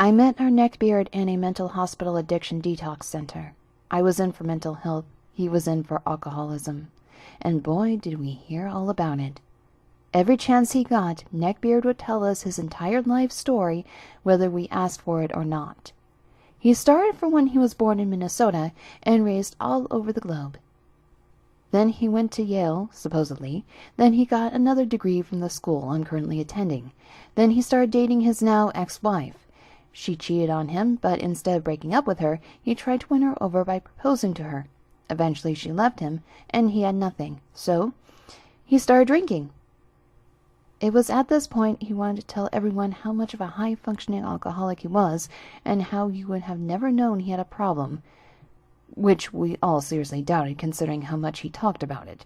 I met our Neckbeard in a mental hospital addiction detox center. I was in for mental health, he was in for alcoholism. And boy, did we hear all about it. Every chance he got, Neckbeard would tell us his entire life story, whether we asked for it or not. He started from when he was born in Minnesota and raised all over the globe. Then he went to Yale, supposedly. Then he got another degree from the school I'm currently attending. Then he started dating his now ex-wife. She cheated on him, but instead of breaking up with her, he tried to win her over by proposing to her. Eventually she left him, and he had nothing. So he started drinking. It was at this point he wanted to tell everyone how much of a high-functioning alcoholic he was, and how you would have never known he had a problem, which we all seriously doubted considering how much he talked about it.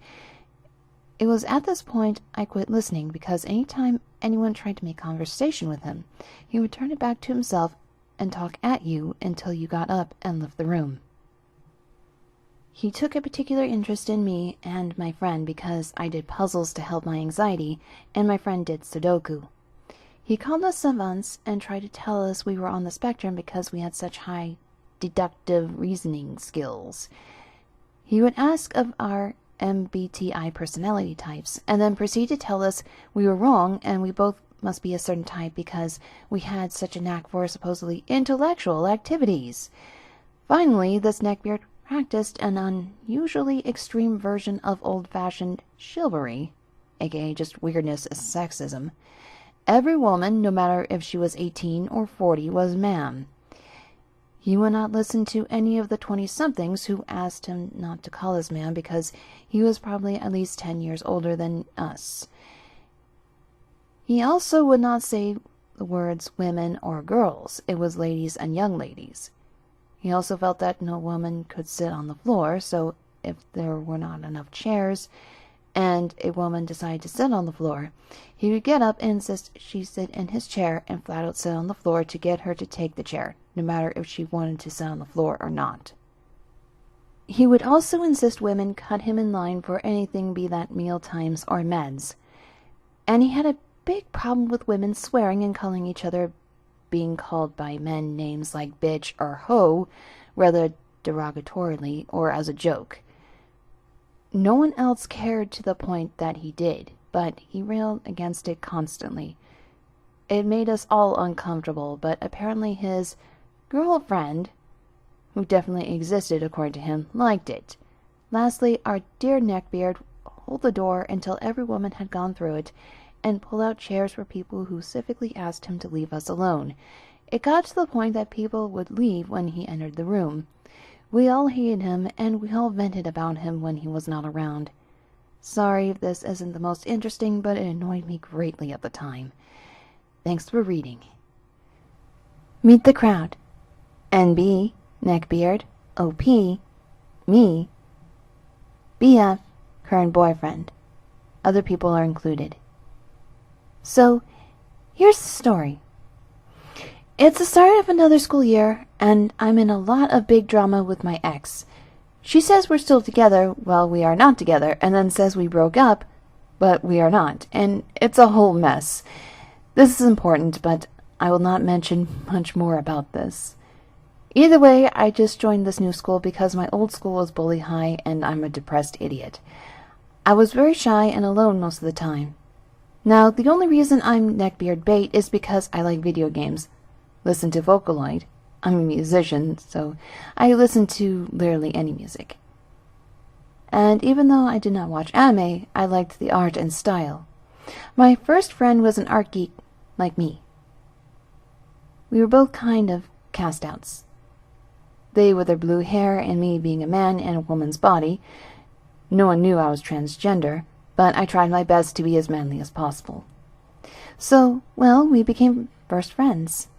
It was at this point I quit listening, because any time anyone tried to make conversation with him, he would turn it back to himself and talk at you until you got up and left the room. He took a particular interest in me and my friend because I did puzzles to help my anxiety, and my friend did Sudoku. He called us savants and tried to tell us we were on the spectrum because we had such high deductive reasoning skills. He would ask of our MBTI personality types, and then proceed to tell us we were wrong and we both must be a certain type because we had such a knack for supposedly intellectual activities. Finally, this Neckbeard practiced an unusually extreme version of old-fashioned chivalry, aka just weirdness as sexism. Every woman, no matter if she was 18 or 40, was ma'am. He would not listen to any of the 20-somethings who asked him not to call us ma'am because he was probably at least 10 years older than us. He also would not say the words women or girls. It was ladies and young ladies. He also felt that no woman could sit on the floor, so if there were not enough chairs and a woman decided to sit on the floor, he would get up and insist she sit in his chair and flat out sit on the floor to get her to take the chair, no matter if she wanted to sit on the floor or not. He would also insist women cut him in line for anything, be that meal times or meds. And he had a big problem with women swearing and calling each other being called by men names like bitch or hoe, rather derogatorily or as a joke. No one else cared to the point that he did, but he railed against it constantly. It made us all uncomfortable, but apparently his girlfriend, who definitely existed according to him, liked it. Lastly, our dear Neckbeard hold the door until every woman had gone through it, and pull out chairs for people who specifically asked him to leave us alone. It got to the point that people would leave when he entered the room. We all hated him, and we all vented about him when he was not around. Sorry if this isn't the most interesting, but it annoyed me greatly at the time. Thanks for reading. Meet the crowd. NB, Neckbeard, OP, me, BF, current boyfriend. Other people are included. So, here's the story. It's the start of another school year, and I'm in a lot of big drama with my ex. She says we're still together, well, we are not together, and then says we broke up, but we are not, and it's a whole mess. This is important, but I will not mention much more about this. Either way, I just joined this new school because my old school was bully high, and I'm a depressed idiot. I was very shy and alone most of the time. Now, the only reason I'm Neckbeard bait is because I like video games. Listen to Vocaloid. I'm a musician, so I listen to literally any music. And even though I did not watch anime, I liked the art and style. My first friend was an art geek like me. We were both kind of cast-outs. They with their blue hair and me being a man in a woman's body. No one knew I was transgender, but I tried my best to be as manly as possible. So, well, we became first friends.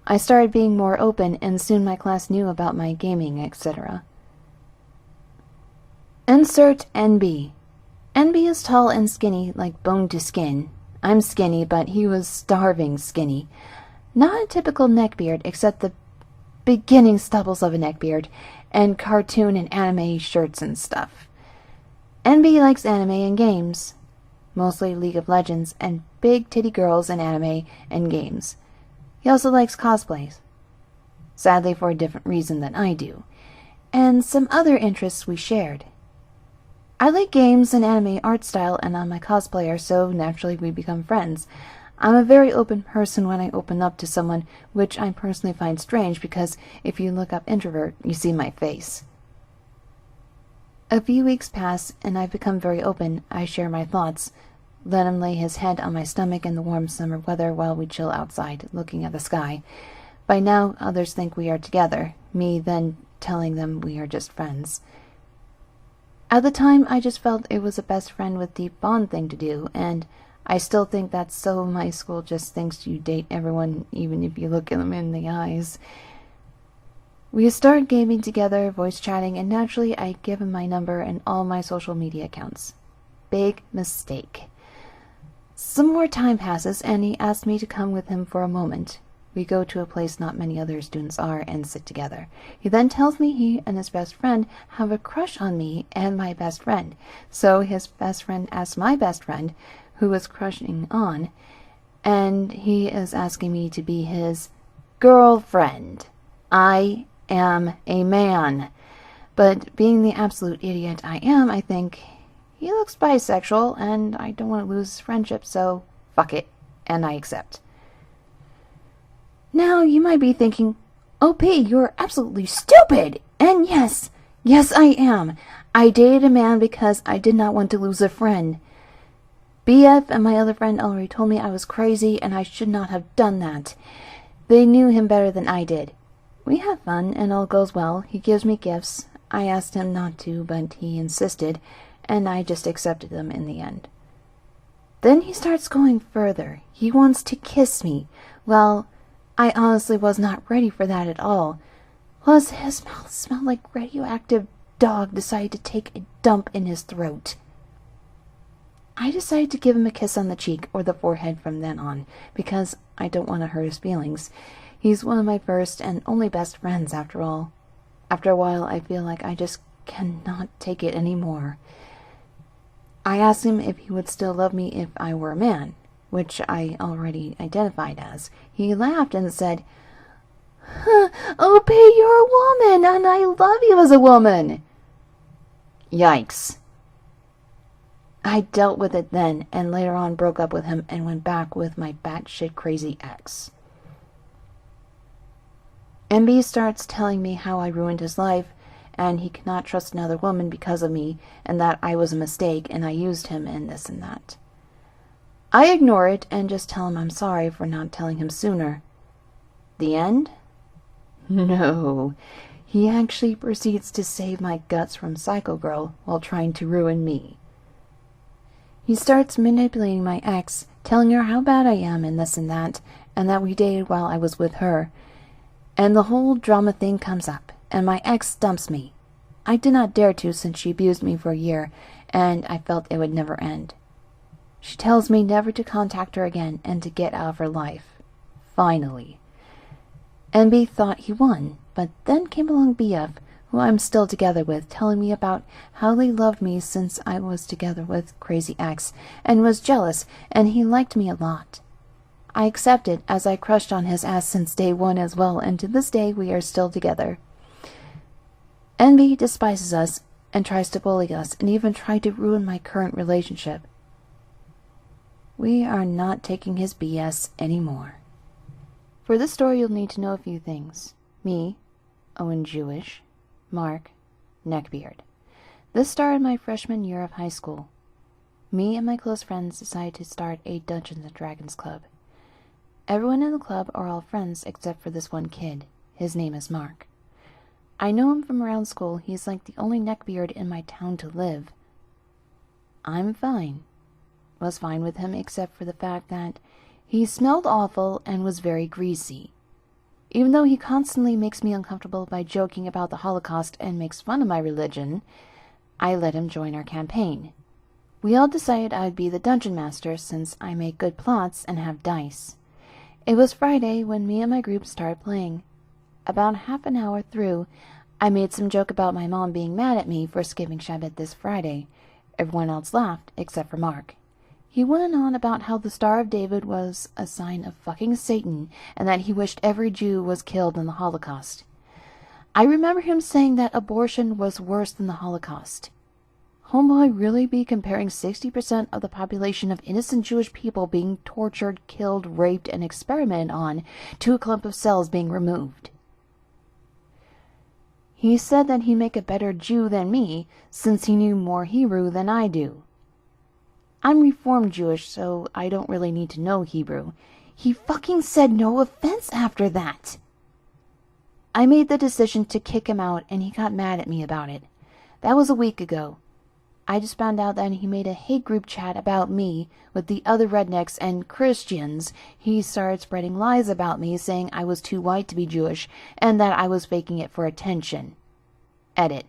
I started being more open, and soon my class knew about my gaming, etc. Insert NB. NB is tall and skinny, like bone to skin. I'm skinny, but he was starving skinny. Not a typical neckbeard, except the beginning stubbles of a neckbeard, and cartoon and anime shirts and stuff. NB likes anime and games, mostly League of Legends, and big titty girls in anime and games. He also likes cosplays, sadly for a different reason than I do, and some other interests we shared. I like games and anime art style, and I'm a cosplayer, so naturally we become friends. I'm a very open person when I open up to someone, which I personally find strange because if you look up introvert, you see my face. A few weeks pass, and I've become very open. I share my thoughts. Let him lay his head on my stomach in the warm summer weather while we chill outside, looking at the sky. By now, others think we are together, me then telling them we are just friends. At the time, I just felt it was a best friend with deep bond thing to do, and I still think that's so my school just thinks you date everyone even if you look at them in the eyes. We start gaming together, voice chatting, and naturally I give him my number and all my social media accounts. Big mistake. Some more time passes and he asked me to come with him for a moment. We go to a place not many other students are and sit together. He then tells me he and his best friend have a crush on me and my best friend. So his best friend asks my best friend, who is crushing on, and he is asking me to be his girlfriend. I am a man. But being the absolute idiot I am, I think, he looks bisexual, and I don't want to lose his friendship, so fuck it, and I accept. Now, you might be thinking, OP, you're absolutely stupid! And yes, I am. I dated a man because I did not want to lose a friend. BF and my other friend already told me I was crazy and I should not have done that. They knew him better than I did. We have fun and all goes well. He gives me gifts. I asked him not to, but he insisted, and I just accepted them in the end. Then he starts going further. He wants to kiss me. Well, I honestly was not ready for that at all. Plus, his mouth smelled like radioactive dog decided to take a dump in his throat. I decided to give him a kiss on the cheek or the forehead from then on, because I don't want to hurt his feelings. He's one of my first and only best friends, after all. After a while, I feel like I just cannot take it anymore. I asked him if he would still love me if I were a man, which I already identified as. He laughed and said, OP, you're a woman, and I love you as a woman. Yikes. I dealt with it then, and later on broke up with him and went back with my batshit crazy ex. MB starts telling me how I ruined his life, and he cannot trust another woman because of me, and that I was a mistake, and I used him, and this and that. I ignore it, and just tell him I'm sorry for not telling him sooner. The end? No. He actually proceeds to save my guts from Psycho Girl while trying to ruin me. He starts manipulating my ex, telling her how bad I am and this and that we dated while I was with her. And the whole drama thing comes up, and my ex dumps me. I did not dare to since she abused me for a year, and I felt it would never end. She tells me never to contact her again and to get out of her life. Finally. NB thought he won, but then came along BF, who I'm still together with, telling me about how they loved me since I was together with Crazy X, and was jealous, and he liked me a lot. I accepted, as I crushed on his ass since day one as well, and to this day we are still together. NB despises us, and tries to bully us, and even tried to ruin my current relationship. We are not taking his BS anymore. For this story you'll need to know a few things. Me, Owen Jewish, Mark, Neckbeard. This started my freshman year of high school. Me and my close friends decided to start a Dungeons & Dragons club. Everyone in the club are all friends except for this one kid. His name is Mark. I know him from around school. He's like the only neckbeard in my town to live. I'm fine. Was fine with him except for the fact that he smelled awful and was very greasy. Even though he constantly makes me uncomfortable by joking about the Holocaust and makes fun of my religion, I let him join our campaign. We all decided I would be the dungeon master since I make good plots and have dice. It was Friday when me and my group started playing. About half an hour through, I made some joke about my mom being mad at me for skipping Shabbat this Friday. Everyone else laughed, except for Mark. He went on about how the Star of David was a sign of fucking Satan and that he wished every Jew was killed in the Holocaust. I remember him saying that abortion was worse than the Holocaust. Homeboy really be comparing 60% of the population of innocent Jewish people being tortured, killed, raped, and experimented on to a clump of cells being removed. He said that he'd make a better Jew than me since he knew more Hebrew than I do. I'm Reformed Jewish, so I don't really need to know Hebrew. He fucking said no offense after that. I made the decision to kick him out and he got mad at me about it. That was a week ago. I just found out that he made a hate group chat about me with the other rednecks and Christians. He started spreading lies about me, saying I was too white to be Jewish and that I was faking it for attention. Edit.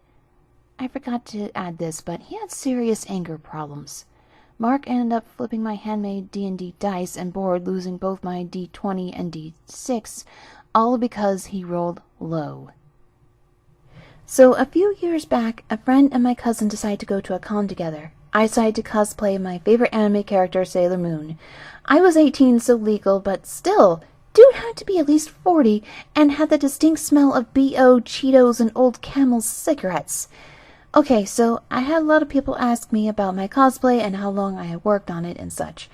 I forgot to add this, but he had serious anger problems. Mark ended up flipping my handmade D&D dice and board, losing both my D20 and D6, all because he rolled low. So a few years back, a friend and my cousin decided to go to a con together. I decided to cosplay my favorite anime character, Sailor Moon. I was 18, so legal, but still, dude had to be at least 40 and had the distinct smell of B.O., Cheetos, and old Camel's cigarettes. Okay, so I had a lot of people ask me about my cosplay and how long I had worked on it and such.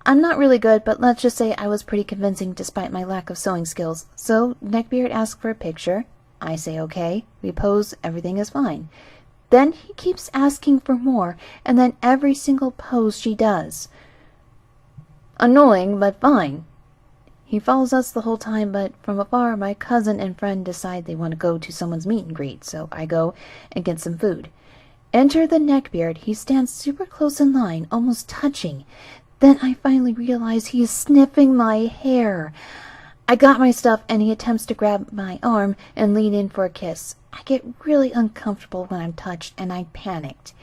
I'm not really good, but let's just say I was pretty convincing despite my lack of sewing skills. So Neckbeard asked for a picture. I say okay, we pose, everything is fine. Then he keeps asking for more, and then every single pose she does. Annoying, but fine. He follows us the whole time, but from afar, my cousin and friend decide they want to go to someone's meet and greet, so I go and get some food. Enter the Neckbeard. He stands super close in line, almost touching. Then I finally realize he is sniffing my hair. I got my stuff, and he attempts to grab my arm and lean in for a kiss. I get really uncomfortable when I'm touched, and I panicked.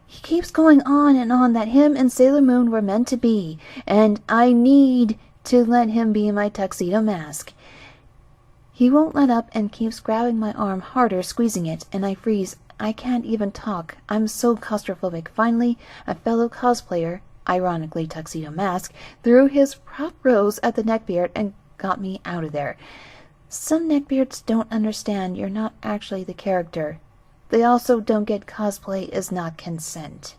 He keeps going on and on that him and Sailor Moon were meant to be, and I need to let him be in my tuxedo mask. He won't let up and keeps grabbing my arm harder, squeezing it, and I freeze. I can't even talk. I'm so claustrophobic. Finally, a fellow cosplayer, ironically tuxedo mask, threw his prop rose at the Neckbeard and got me out of there. Some Neckbeards don't understand you're not actually the character. They also don't get cosplay is not consent.